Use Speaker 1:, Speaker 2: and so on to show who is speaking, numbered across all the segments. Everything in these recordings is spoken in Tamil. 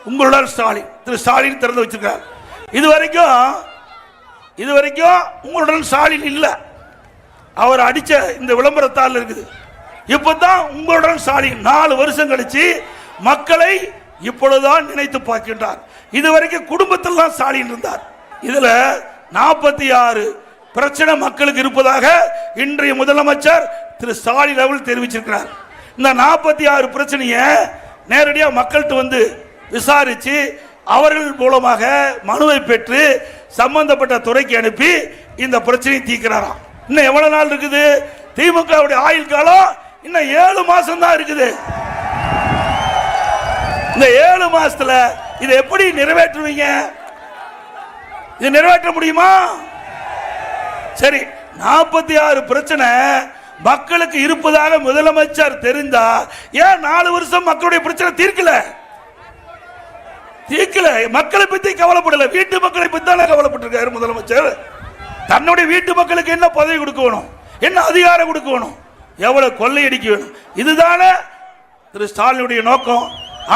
Speaker 1: உங்களுடன் ஸ்டாலின், திரு ஸ்டாலின் திறந்து வச்சிருக்கார். இதுவரைக்கும் உங்களுடன் ஸ்டாலின் இல்ல, அவர் அடிச்ச இந்த விளம்பரத்தால் இருக்குது. இப்பதான் உங்களுடன் ஸ்டாலின் 4 வருஷம் கழிச்சு மக்களை இப்பொழுதுதான் நினைத்து பார்க்கின்றார். இதுவரைக்கும் குடும்பத்தில் தான் ஸ்டாலின் இருந்தார். இதுல 46 பிரச்சனை மக்களுக்கு இருப்பதாக இன்றைய முதலமைச்சர் திரு ஸ்டாலின் அவர்கள் தெரிவிச்சிருக்கிறார். இந்த 46 பிரச்சனையை நேரடியாக மக்கள்கிட்ட வந்து விசாரிச்சு அவர்கள் மூலமாக மனுவை பெற்று சம்பந்தப்பட்ட துறைக்கு அனுப்பி இந்த பிரச்சனையை தீர்க்கிறாராம். இன்னும் எவ்வளவு நாள் இருக்குது? திமுக ஆயுள் காலம் இன்னும் 7 மாசம் தான் இருக்குது. இந்த 7 மாசத்துல இதை எப்படி நிறைவேற்றுவீங்க? இது நிறைவேற்ற முடியுமா? சரி, 46 பிரச்சனை மக்களுக்கு இருப்பதாக முதலமைச்சர் தெரிந்தா ஏன் 4 வருஷம் மக்களுடைய பிரச்சனை தீர்க்கல? மக்களை பத்தி கவலைப்படல, வீட்டு மக்களை பத்தி தானே கவலைப்பட்டிருக்காரு முதலமைச்சர். தன்னுடைய வீட்டு மக்களுக்கு என்ன பதவி கொடுக்கணும், என்ன அதிகாரம் கொடுக்கணும், எவ்வளவு கொள்ளையடிக்க வேணும், இதுதானே திரு ஸ்டாலினுடைய நோக்கம்.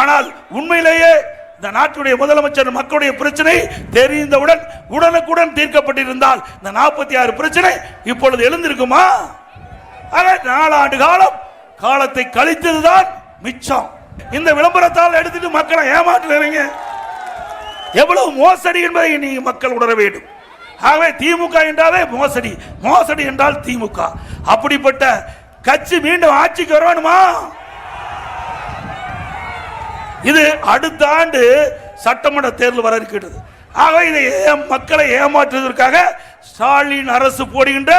Speaker 1: ஆனால் உண்மையிலேயே இந்த நாட்டுடைய முதலமைச்சர் மக்களுடைய பிரச்சனை தெரிந்தவுடன் உடனுக்குடன் தீர்க்கப்பட்டிருந்தால் இந்த 46 பிரச்சனை இப்பொழுது எழுந்திருக்குமா? 4 ஆண்டு காலத்தை கழித்ததுதான் மிச்சம். இந்த விளம்பரத்தால் எடுத்துட்டு மக்களை ஏமாற்றுறீங்க. எவ்வளவு மோசடி என்பதை நீங்க மக்கள் உணர வேண்டும். ஆகவே திமுக என்றாலே மோசடி, மோசடி என்றால் திமுக. அப்படிப்பட்ட கட்சி மீண்டும் ஆட்சிக்கு வரணுமா? இது அடுத்த ஆண்டு சட்டமன்ற தேர்தல் வர இருக்கிறது. ஆகவே இதை மக்களை ஏமாற்றுவதற்காக ஸ்டாலின் அரசு போடுகின்ற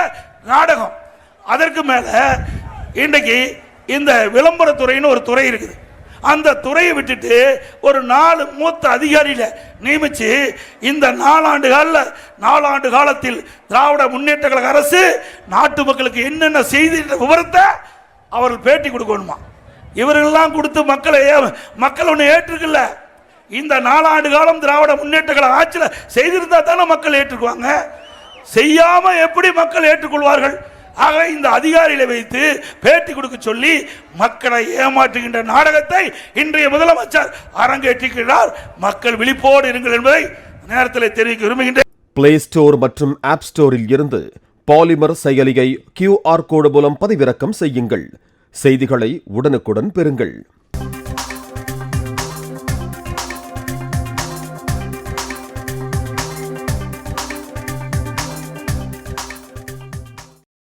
Speaker 1: நாடகம். அதற்கு மேல இன்றைக்கு இந்த விளம்பரத்துறைன்னு ஒரு துறை இருக்குது. அந்த துறையை விட்டுட்டு ஒரு 4 மூத்த அதிகாரிகளை நியமிச்சு இந்த 4 ஆண்டு காலத்தில் திராவிட முன்னேற்ற கழக அரசு நாட்டு மக்களுக்கு என்னென்ன செய்தி விவரத்தை அவர்கள் பேட்டி கொடுக்கணுமா? இவர்களெல்லாம் கொடுத்து மக்கள் ஒன்று ஏற்றுக்கல. இந்த 4 ஆண்டு காலம் திராவிட முன்னேற்ற கழக ஆட்சியில் செய்திருந்தா தானே மக்கள் ஏற்றுக்குவாங்க. செய்யாம எப்படி மக்கள் ஏற்றுக்கொள்வார்கள்? ஆக இந்த அதிகாரிகளை வைத்து பேட்டி கொடுக்க சொல்லி மக்களை ஏமாற்றுகின்ற நாடகத்தை இன்றைய முதலமைச்சர் அரங்கேற்றுகிறார். மக்கள் விழிப்போடு இருங்கள் என்பதை நேரத்தில் தெரிவிக்க விரும்புகின்றேன்.
Speaker 2: பிளே ஸ்டோர் மற்றும் ஆப் ஸ்டோரில் இருந்து பாலிமர் செயலியை QR கோடு மூலம் பதிவிறக்கம் செய்யுங்கள். செய்திகளை உடனுக்குடன் பெறுங்கள்.